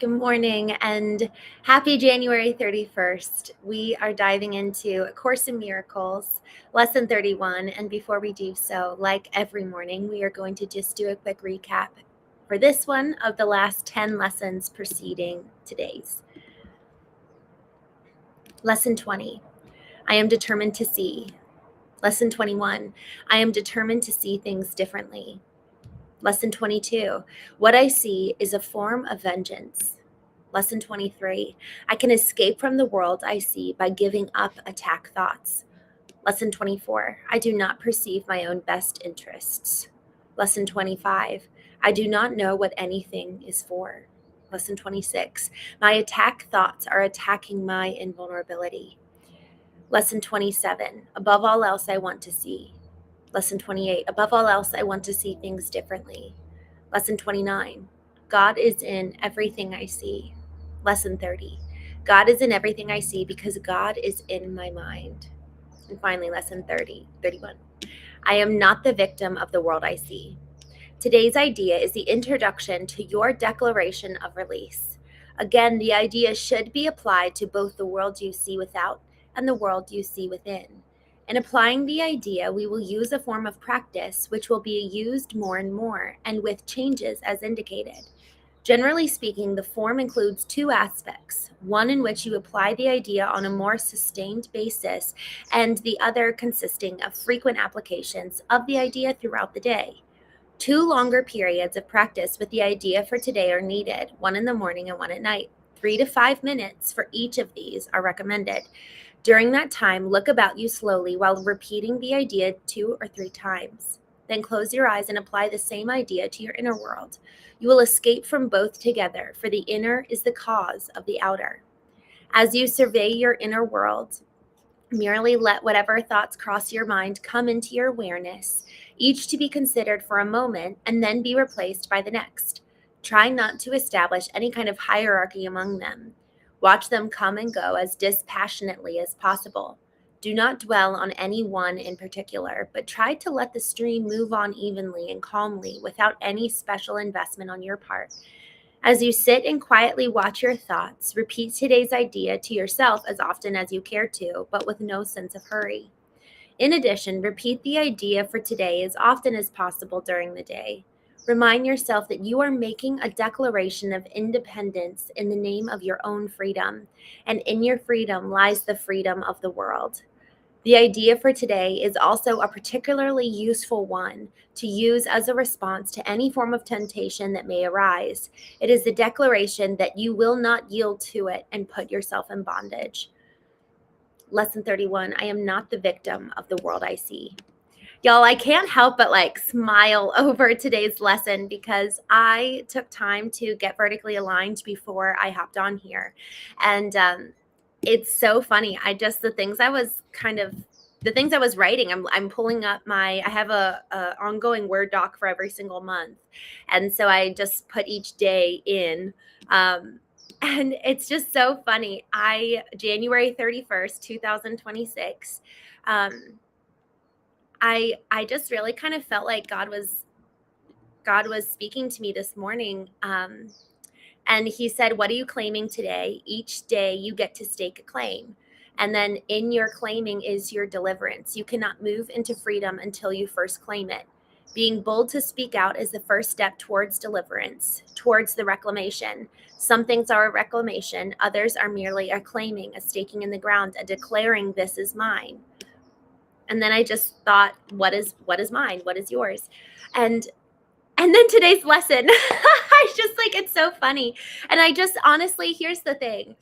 Good morning and happy January 31st. We are diving into A Course in Miracles, lesson 31. And before we do so, like every morning, we are going to just do a quick recap for this one of the last 10 lessons preceding today's. Lesson 20, I am determined to see. Lesson 21, I am determined to see things differently. Lesson 22, what I see is a form of vengeance. Lesson 23, I can escape from the world I see by giving up attack thoughts. Lesson 24, I do not perceive my own best interests. Lesson 25, I do not know what anything is for. Lesson 26, my attack thoughts are attacking my invulnerability. Lesson 27, above all else I want to see. Lesson 28, above all else I want to see things differently. Lesson 29, God is in everything I see. Lesson 30, God is in everything I see because God is in my mind. And finally, lesson 31, I am not the victim of the world I see. Today's idea is the introduction to your declaration of release. Again, the idea should be applied to both the world you see without and the world you see within. In applying the idea, we will use a form of practice which will be used more and more, and with changes as indicated. Generally speaking, the form includes two aspects, one in which you apply the idea on a more sustained basis, and the other consisting of frequent applications of the idea throughout the day. 2 longer periods of practice with the idea for today are needed, one in the morning and one at night. 3 to 5 minutes for each of these are recommended. During that time, look about you slowly while repeating the idea 2 or 3 times. Then close your eyes and apply the same idea to your inner world. You will escape from both together, for the inner is the cause of the outer. As you survey your inner world, merely let whatever thoughts cross your mind come into your awareness, each to be considered for a moment and then be replaced by the next. Try not to establish any kind of hierarchy among them. Watch them come and go as dispassionately as possible. Do not dwell on any one in particular, but try to let the stream move on evenly and calmly without any special investment on your part. As you sit and quietly watch your thoughts, repeat today's idea to yourself as often as you care to, but with no sense of hurry. In addition, repeat the idea for today as often as possible during the day. Remind yourself that you are making a declaration of independence in the name of your own freedom, and in your freedom lies the freedom of the world. The idea for today is also a particularly useful one to use as a response to any form of temptation that may arise. It is the declaration that you will not yield to it and put yourself in bondage. Lesson 31, I am not the victim of the world I see. Y'all, I can't help but smile over today's lesson because I took time to get vertically aligned before I hopped on here. And it's so funny. The things I was writing, I'm pulling up I have a ongoing Word doc for every single month. And so I just put each day in, and it's just so funny. January 31st, 2026, I just really kind of felt like God was speaking to me this morning. And he said, what are you claiming today? Each day you get to stake a claim. And then in your claiming is your deliverance. You cannot move into freedom until you first claim it. Being bold to speak out is the first step towards deliverance, towards the reclamation. Some things are a reclamation. Others are merely a claiming, a staking in the ground, a declaring this is mine. And then I just thought, what is mine? What is yours? And then today's lesson, I just it's so funny. And I just honestly, here's the thing.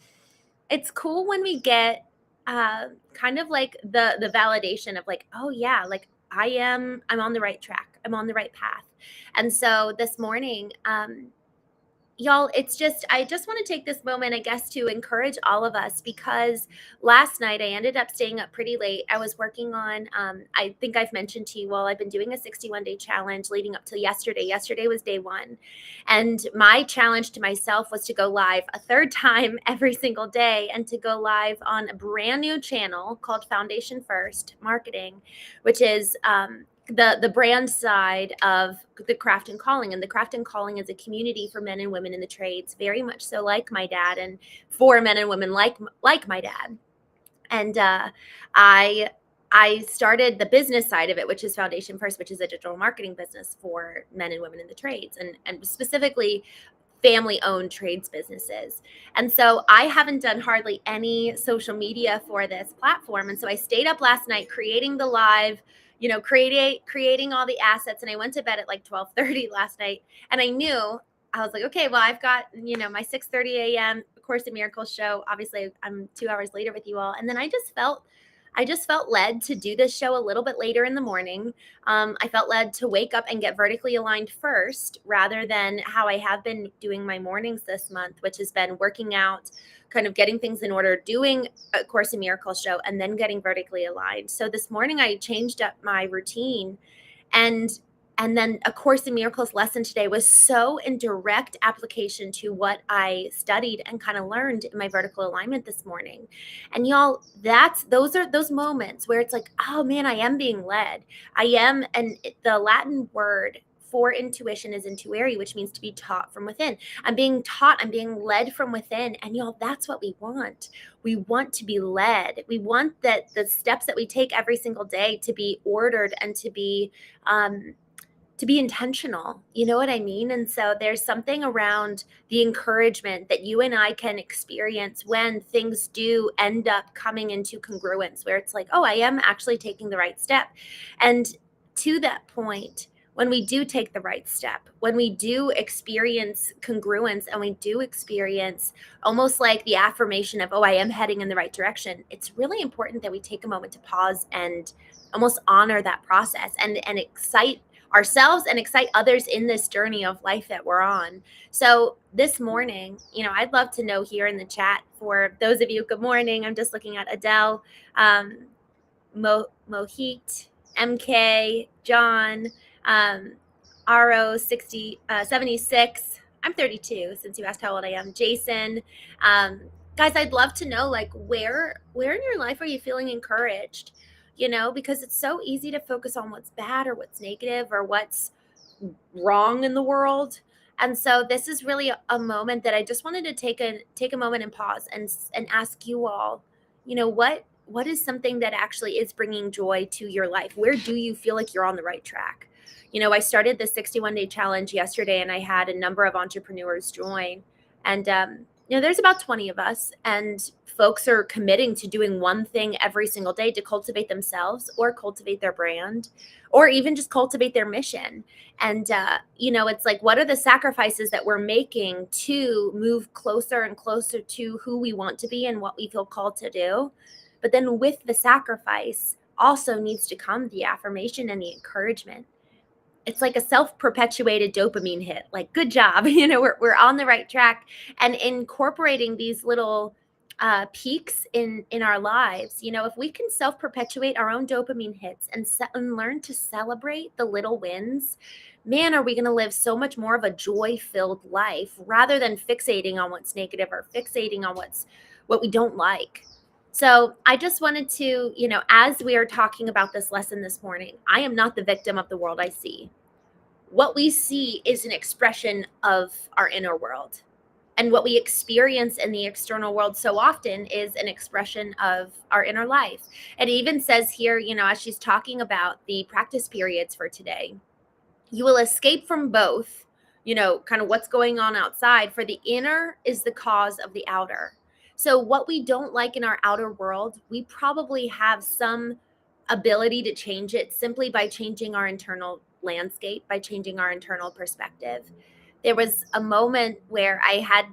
It's cool when we get kind of the validation of oh yeah, I'm on the right track. I'm on the right path. And so this morning, y'all, I just want to take this moment, I guess, to encourage all of us, because last night I ended up staying up pretty late. I was working on, I think I've mentioned to you, I've been doing a 61-day challenge leading up to yesterday. Yesterday was day 1. And my challenge to myself was to go live a 3rd time every single day, and to go live on a brand new channel called Foundation First Marketing, which is the brand side of the Craft and Calling. And the Craft and Calling is a community for men and women in the trades, very much so like my dad, and for men and women like my dad. And I started the business side of it, which is Foundation First, which is a digital marketing business for men and women in the trades, and specifically family-owned trades businesses. And so I haven't done hardly any social media for this platform. And so I stayed up last night creating the live, creating all the assets. And I went to bed at like 12:30 last night. And I knew, I was like, okay, well, I've got, my 6:30 a.m. Course in Miracles show. Obviously, I'm 2 hours later with you all. And then I just felt led to do this show a little bit later in the morning. I felt led to wake up and get vertically aligned first, rather than how I have been doing my mornings this month, which has been working out, kind of getting things in order, doing a Course in Miracles show, and then getting vertically aligned. So this morning I changed up my routine, and then A Course in Miracles lesson today was so in direct application to what I studied and kind of learned in my vertical alignment this morning. And y'all, those are those moments where it's like, oh man, I am being led. I am, and the Latin word for intuition is intuere, which means to be taught from within. I'm being taught, I'm being led from within. And y'all, that's what we want. We want to be led. We want that the steps that we take every single day to be ordered and to be intentional. You know what I mean? And so there's something around the encouragement that you and I can experience when things do end up coming into congruence, where it's like, oh, I am actually taking the right step. And to that point, when we do take the right step, when we do experience congruence, and we do experience almost like the affirmation of, oh, I am heading in the right direction, it's really important that we take a moment to pause and almost honor that process and excite ourselves and excite others in this journey of life that we're on. So this morning, I'd love to know here in the chat, for those of you, good morning. I'm just looking at Adele, Mohit, MK, John, RO 76. I'm 32, since you asked how old I am. Jason, guys, I'd love to know, like, where in your life are you feeling encouraged? Because it's so easy to focus on what's bad or what's negative or what's wrong in the world. And so this is really a moment that I just wanted to take a moment and pause and ask you all, what is something that actually is bringing joy to your life? Where do you feel like you're on the right track? I started the 61-day challenge yesterday, and I had a number of entrepreneurs join. And, there's about 20 of us, and folks are committing to doing one thing every single day to cultivate themselves, or cultivate their brand, or even just cultivate their mission. And, it's like, what are the sacrifices that we're making to move closer and closer to who we want to be and what we feel called to do? But then with the sacrifice also needs to come the affirmation and the encouragement. It's like a self-perpetuated dopamine hit. Like, good job. We're on the right track. And incorporating these little peaks in our lives, if we can self-perpetuate our own dopamine hits and learn to celebrate the little wins, man, are we going to live so much more of a joy-filled life, rather than fixating on what's negative or fixating on what we don't like. So I just wanted to, as we are talking about this lesson this morning, I am not the victim of the world I see. What we see is an expression of our inner world. And what we experience in the external world so often is an expression of our inner life. It even says here, as she's talking about the practice periods for today, you will escape from both, kind of what's going on outside, for the inner is the cause of the outer. So what we don't like in our outer world, we probably have some ability to change it simply by changing our internal landscape, by changing our internal perspective. There was a moment where I had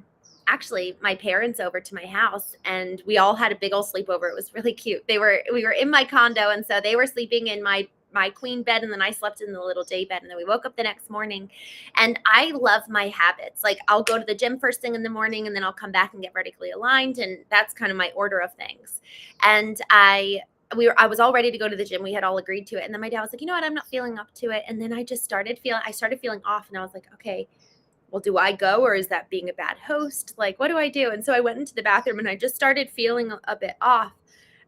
actually my parents over to my house, and we all had a big old sleepover. It was really cute. We were in my condo, and so they were sleeping in my queen bed, and then I slept in the little day bed. And then we woke up the next morning, and I love my habits. Like, I'll go to the gym first thing in the morning, and then I'll come back and get vertically aligned. And that's kind of my order of things. And I was all ready to go to the gym. We had all agreed to it. And then my dad was like, you know what? I'm not feeling up to it. And then I started feeling off, and I was like, okay, well, do I go, or is that being a bad host? Like, what do I do? And so I went into the bathroom, and I just started feeling a bit off.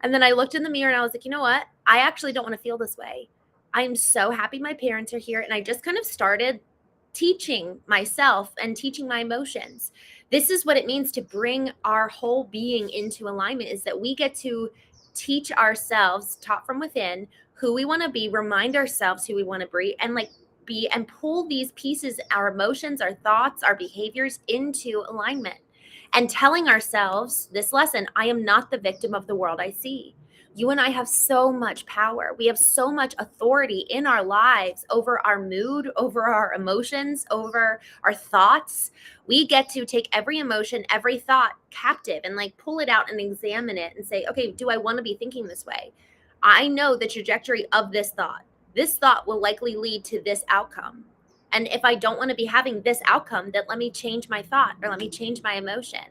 And then I looked in the mirror, and I was like, you know what? I actually don't want to feel this way. I'm so happy my parents are here. And I just kind of started teaching myself and teaching my emotions. This is what it means to bring our whole being into alignment, is that we get to teach ourselves, taught from within, who we want to be, remind ourselves who we want to be, and be and pull these pieces, our emotions, our thoughts, our behaviors into alignment. And telling ourselves this lesson: I am not the victim of the world I see. You and I have so much power. We have so much authority in our lives over our mood, over our emotions, over our thoughts. We get to take every emotion, every thought captive and pull it out and examine it and say, okay, do I want to be thinking this way? I know the trajectory of this thought. This thought will likely lead to this outcome. And if I don't want to be having this outcome, then let me change my thought or let me change my emotion.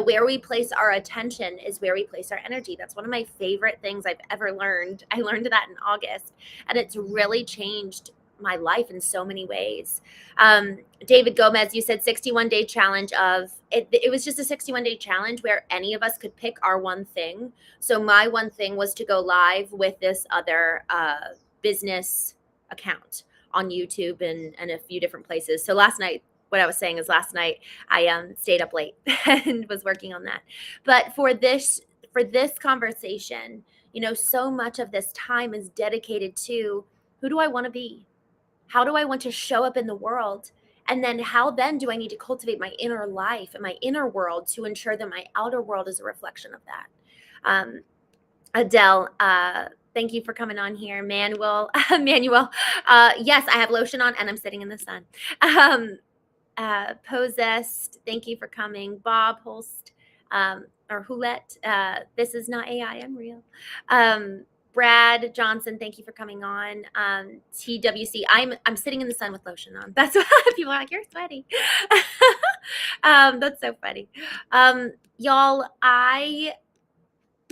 Where we place our attention is where we place our energy. That's one of my favorite things I've ever learned. I learned that in August, and it's really changed my life in so many ways. David Gomez, you said 61-day challenge of it. It was just a 61-day challenge where any of us could pick our one thing. So my one thing was to go live with this other business account on YouTube and a few different places. So last night, what I was saying is last night I stayed up late and was working on that. But for this conversation, so much of this time is dedicated to who do I want to be? How do I want to show up in the world? And then how then do I need to cultivate my inner life and my inner world to ensure that my outer world is a reflection of that? Adele, thank you for coming on here. Manuel, yes, I have lotion on and I'm sitting in the sun. Possessed, thank you for coming. Bob Holst, or Hulette, this is not AI, I'm real. Brad Johnson, thank you for coming on. TWC, I'm sitting in the sun with lotion on. That's why people are like, you're sweaty. That's so funny. Y'all,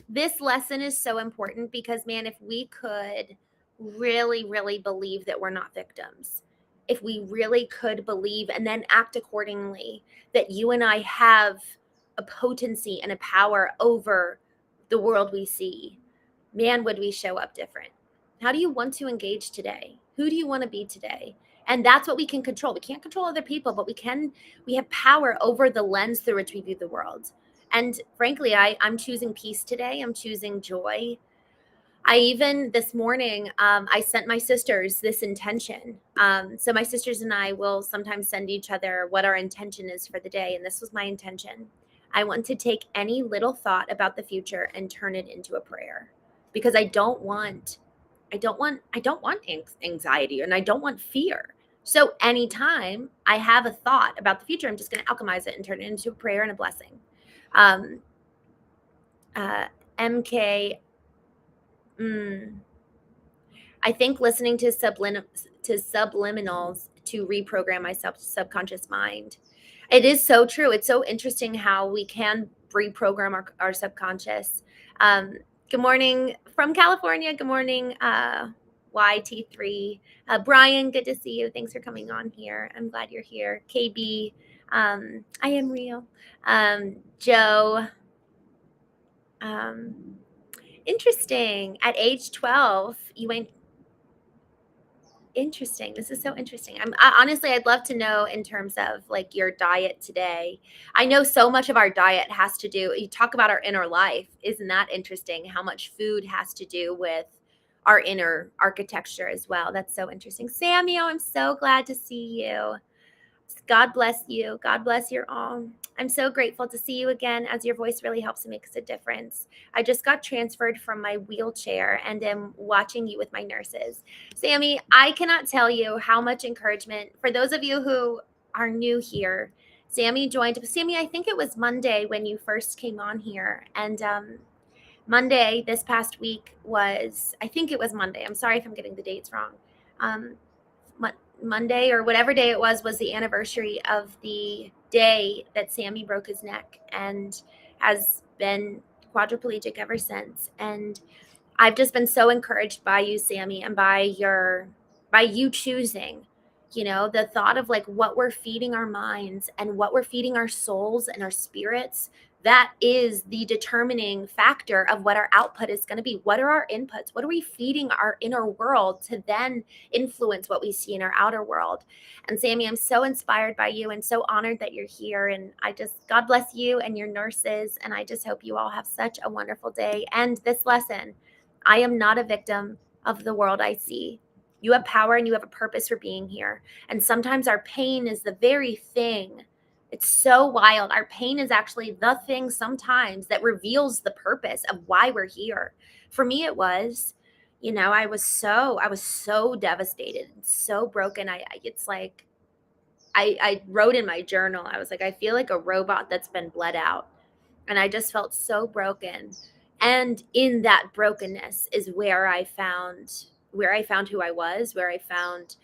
this lesson is so important because, man, if we could really, really believe that we're not victims, if we really could believe and then act accordingly, that you and I have a potency and a power over the world we see, man, would we show up different. How do you want to engage today? Who do you want to be today? And that's what we can control. We can't control other people, but we have power over the lens through which we view the world. And frankly, I'm choosing peace today. I'm choosing joy. I even this morning, I sent my sisters this intention. So my sisters and I will sometimes send each other what our intention is for the day. And this was my intention. I want to take any little thought about the future and turn it into a prayer, because I don't want anxiety and I don't want fear. So anytime I have a thought about the future, I'm just going to alchemize it and turn it into a prayer and a blessing. MK, I think listening to subliminals to reprogram my subconscious mind. It is so true. It's so interesting how we can reprogram our subconscious. Good morning from California. Good morning, YT3. Brian, good to see you. Thanks for coming on here. I'm glad you're here. KB, I am real. Joe, interesting. At age 12, you went. Interesting. This is so interesting. Honestly, I'd love to know in terms of your diet today. I know so much of our diet has to do, you talk about our inner life. Isn't that interesting? How much food has to do with our inner architecture as well. That's so interesting. Samuel, I'm so glad to see you. God bless you. God bless your all. I'm so grateful to see you again, as your voice really helps and makes a difference. I just got transferred from my wheelchair and am watching you with my nurses. Sammy, I cannot tell you how much encouragement for those of you who are new here. Sammy joined. Sammy, I think it was Monday when you first came on here. And Monday this past week I think it was Monday. I'm sorry if I'm getting the dates wrong. Monday or whatever day it was the anniversary of the day that Sammy broke his neck and has been quadriplegic ever since. And I've just been so encouraged by you, Sammy, and by you choosing, the thought of what we're feeding our minds and what we're feeding our souls and our spirits that is the determining factor of what our output is going to be. What are our inputs? What are we feeding our inner world to then influence what we see in our outer world? And Sammy, I'm so inspired by you and so honored that you're here. And God bless you and your nurses. And I just hope you all have such a wonderful day. And this lesson, I am not a victim of the world I see. You have power and you have a purpose for being here. And sometimes our pain is the very thing. It's so wild. Our pain is actually the thing sometimes that reveals the purpose of why we're here. For me, it was, I was so devastated and so broken. It's like, I wrote in my journal, I was like, I feel like a robot that's been bled out. And I just felt so broken. And in that brokenness is where I found who I was, where I found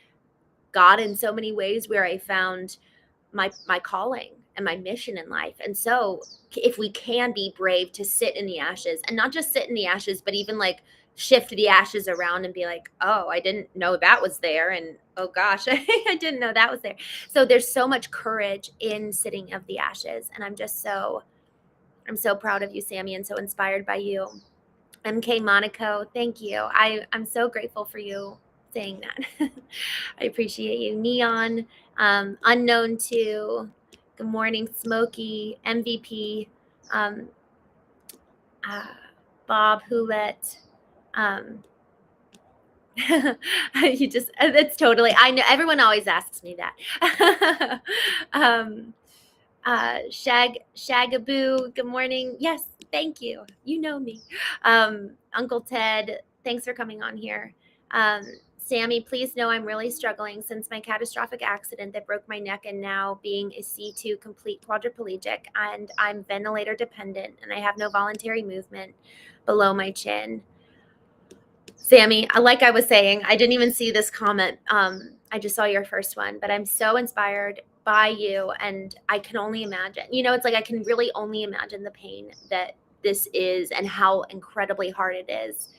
God in so many ways, where I found my calling and my mission in life. And so if we can be brave to sit in the ashes, and not just sit in the ashes, but even like shift the ashes around and be like, oh, I didn't know that was there. And oh gosh, I didn't know that was there. So there's so much courage in sitting of the ashes. And I'm so proud of you, Sammy, and so inspired by you. MK Monaco, thank you. I'm so grateful for you saying that. I appreciate you. Neon, Unknown to, good morning, Smokey, MVP, um, Bob Houlet. That's totally, I know everyone always asks me that. Shagaboo, good morning. Yes, thank you. You know me. Uncle Ted, thanks for coming on here. Sammy, please know I'm really struggling since my catastrophic accident that broke my neck, and now being a C2 complete quadriplegic, and I'm ventilator dependent and I have no voluntary movement below my chin. Sammy, like I was saying, I didn't even see this comment. I just saw your first one, but I'm so inspired by you, and I can only imagine. It's like I can really only imagine the pain that this is and how incredibly hard it is.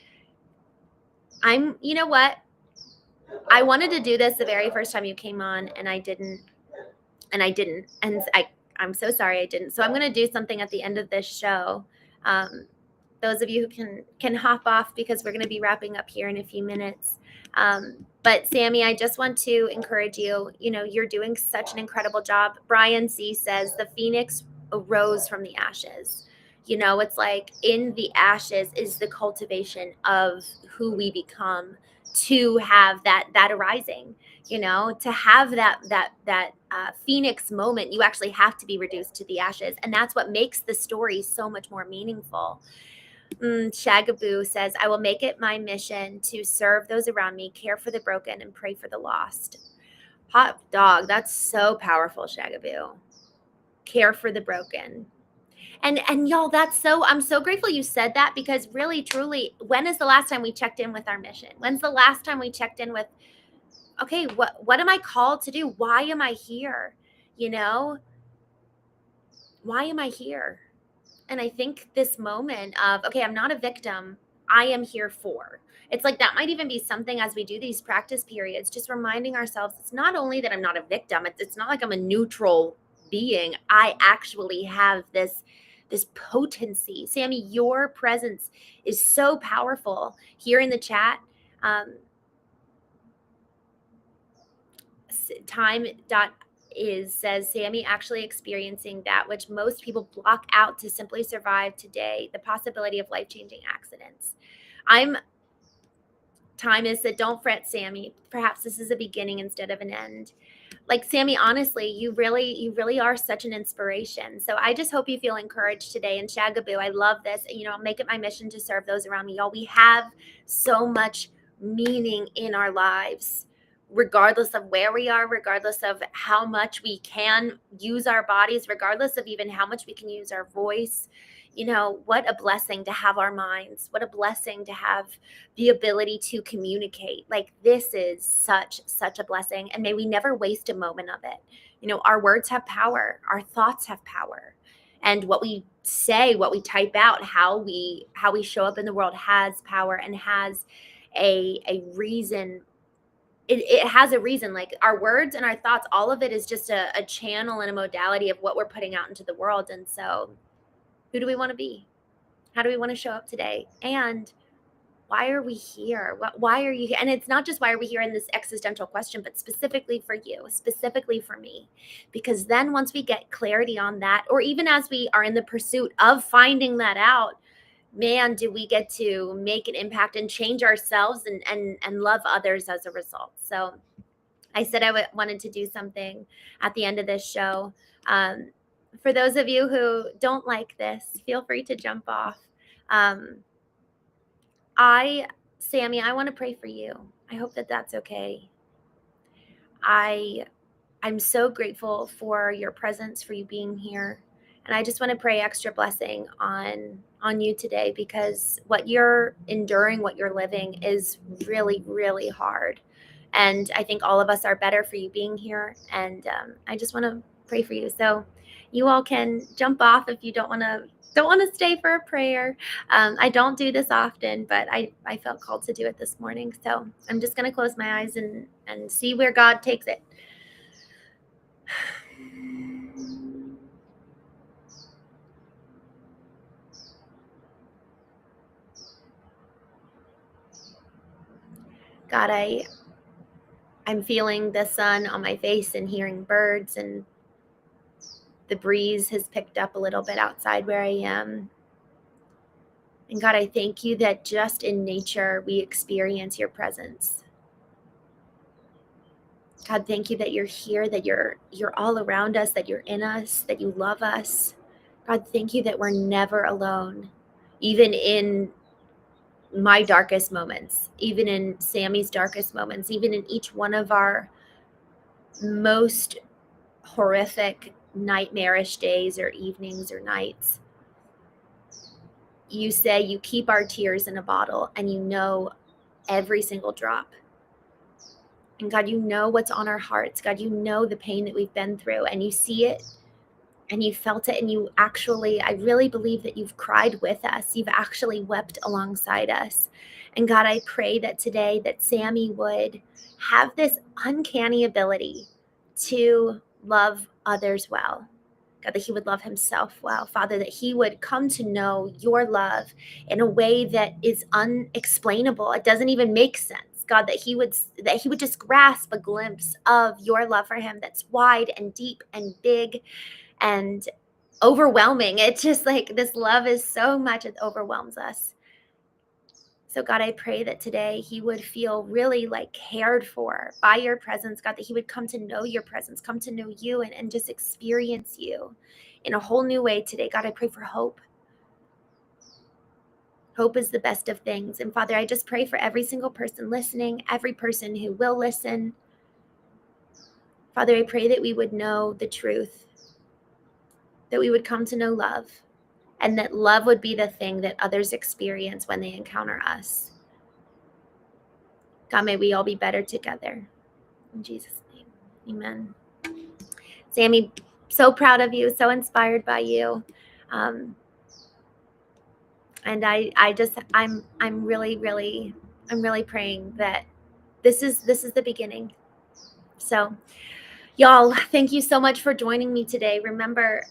You know what? I wanted to do this the very first time you came on, and I didn't. And I'm so sorry I didn't. So I'm going to do something at the end of this show. Those of you who can hop off, because we're going to be wrapping up here in a few minutes. But Sammy, I just want to encourage you. You're doing such an incredible job. Brian C says the phoenix arose from the ashes. It's like in the ashes is the cultivation of who we become to have that arising. To have that phoenix moment, you actually have to be reduced to the ashes, and that's what makes the story so much more meaningful. Shagaboo says, I will make it my mission to serve those around me, care for the broken, and pray for the lost. Hot dog, that's so powerful, Shagaboo. Care for the broken. And y'all, I'm so grateful you said that, because really, truly, when is the last time we checked in with our mission? When's the last time we checked in with, okay, what am I called to do? Why am I here? Why am I here? And I think this moment of, okay, I'm not a victim, I am here for. It's like that might even be something as we do these practice periods, just reminding ourselves, it's not only that I'm not a victim, it's not like I'm a neutral being. I actually have this potency. Sammy, your presence is so powerful here in the chat. Time.is says, Sammy actually experiencing that which most people block out to simply survive today, the possibility of life-changing accidents. Time is said, don't fret, Sammy. Perhaps this is a beginning instead of an end. Like, Sammy, honestly, you really are such an inspiration. So I just hope you feel encouraged today. And Shagaboo, I love this. I'll make it my mission to serve those around me. Y'all, we have so much meaning in our lives, regardless of where we are, regardless of how much we can use our bodies, regardless of even how much we can use our voice. What a blessing to have our minds. What a blessing to have the ability to communicate. Like, this is such a blessing. And may we never waste a moment of it. Our words have power. Our thoughts have power. And what we say, what we type out, how we show up in the world has power and has a reason. It has a reason. Like, our words and our thoughts, all of it is just a channel and a modality of what we're putting out into the world. And so Who do we want to be? How do we want to show up today? And why are we here? Why are you here? And it's not just why are we here in this existential question, but specifically for you, specifically for me. Because then once we get clarity on that, or even as we are in the pursuit of finding that out, man, do we get to make an impact and change ourselves and love others as a result. So I said I wanted to do something at the end of this show. For those of you who don't like this, feel free to jump off. Sammy, I want to pray for you. I hope that that's okay. I'm so grateful for your presence, for you being here. And I just want to pray extra blessing on you today, because what you're enduring, what you're living is really, really hard. And I think all of us are better for you being here. And I just want to pray for you. So you all can jump off if you don't want to stay for a prayer. I don't do this often, but I felt called to do it this morning. So I'm just going to close my eyes and see where God takes it. God, I'm feeling the sun on my face and hearing birds, and the breeze has picked up a little bit outside where I am. And God, I thank you that just in nature we experience your presence. God, thank you that you're here, that you're all around us, that you're in us, that you love us. God, thank you that we're never alone, even in my darkest moments, even in Sammy's darkest moments, even in each one of our most horrific, nightmarish days or evenings or nights. You say you keep our tears in a bottle, and you know every single drop. And God, you know what's on our hearts. God, you know the pain that we've been through, and you see it and you felt it. And you actually, I really believe that you've cried with us. You've actually wept alongside us. And God, I pray that today that Sammy would have this uncanny ability to love others well. God, that he would love himself well. Father, that he would come to know your love in a way that is unexplainable. It doesn't even make sense. God, that he would just grasp a glimpse of your love for him that's wide and deep and big and overwhelming. It's just like this love is so much, it overwhelms us. So God, I pray that today he would feel really like cared for by your presence, God, that he would come to know your presence, come to know you, and just experience you in a whole new way today. God, I pray for hope. Hope is the best of things. And Father, I just pray for every single person listening, every person who will listen. Father, I pray that we would know the truth, that we would come to know love, and that love would be the thing that others experience when they encounter us. God, may we all be better together. In Jesus' name, amen. Sammy, so proud of you, so inspired by you. And I'm really praying that this is the beginning. So y'all, thank you so much for joining me today. Remember,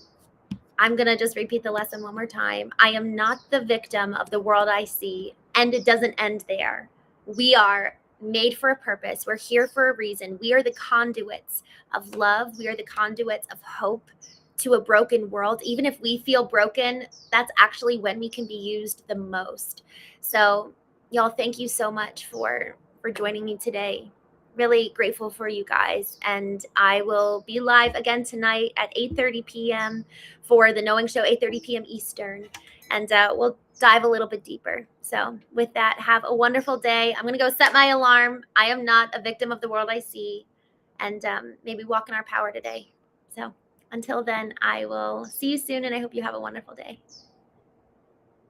I'm going to just repeat the lesson one more time. I am not the victim of the world I see, and it doesn't end there. We are made for a purpose. We're here for a reason. We are the conduits of love. We are the conduits of hope to a broken world. Even if we feel broken, that's actually when we can be used the most. So y'all, thank you so much for joining me today. Really grateful for you guys. And I will be live again tonight at 8:30 p.m. for the Knowing Show, 8:30 p.m. Eastern. And we'll dive a little bit deeper. So with that, have a wonderful day. I'm going to go set my alarm. I am not a victim of the world I see. And maybe walk in our power today. So until then, I will see you soon, and I hope you have a wonderful day.